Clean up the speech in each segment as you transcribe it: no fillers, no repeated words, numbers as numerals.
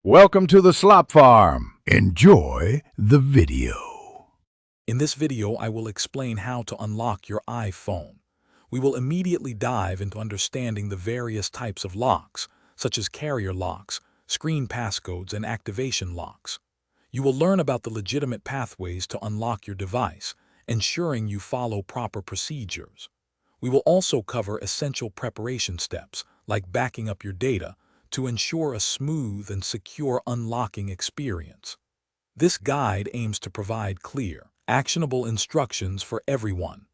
Welcome to the Slop Farm. Enjoy the video. In this video, I will explain how to unlock your iPhone. We will immediately dive into understanding the various types of locks, such as carrier locks, screen passcodes, and activation locks. You will learn about the legitimate pathways to unlock your device, ensuring you follow proper procedures. We will also cover essential preparation steps, like backing up your data, to ensure a smooth and secure unlocking experience. This guide aims to provide clear, actionable instructions for everyone.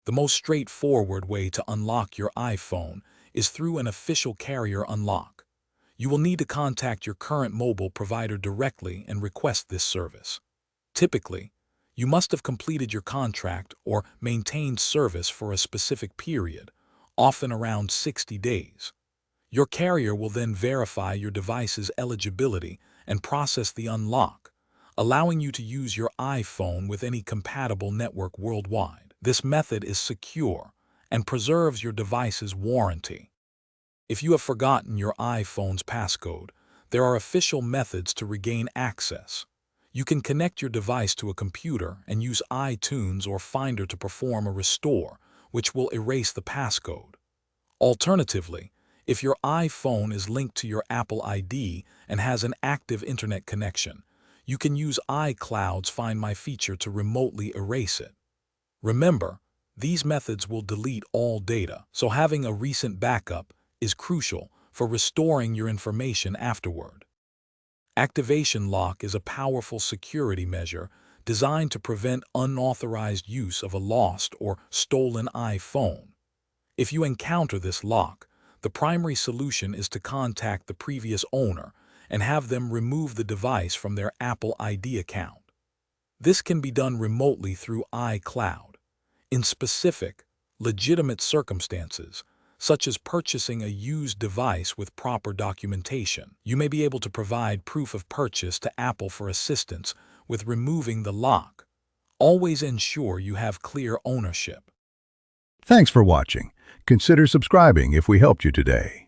The most straightforward way to unlock your iPhone is through an official carrier unlock. You will need to contact your current mobile provider directly and request this service. Typically, you must have completed your contract or maintained service for a specific period, often around 60 days. Your carrier will then verify your device's eligibility and process the unlock, allowing you to use your iPhone with any compatible network worldwide. This method is secure and preserves your device's warranty. If you have forgotten your iPhone's passcode, there are official methods to regain access. You can connect your device to a computer and use iTunes or Finder to perform a restore, which will erase the passcode. Alternatively, if your iPhone is linked to your Apple ID and has an active internet connection, you can use iCloud's Find My feature to remotely erase it. Remember, these methods will delete all data, so having a recent backup is crucial for restoring your information afterward. Activation lock is a powerful security measure designed to prevent unauthorized use of a lost or stolen iPhone. If you encounter this lock, the primary solution is to contact the previous owner and have them remove the device from their Apple ID account. This can be done remotely through iCloud. In specific, legitimate circumstances, such as purchasing a used device with proper documentation, you may be able to provide proof of purchase to Apple for assistance with removing the lock. Always ensure you have clear ownership. Thanks for watching. Consider subscribing if we helped you today.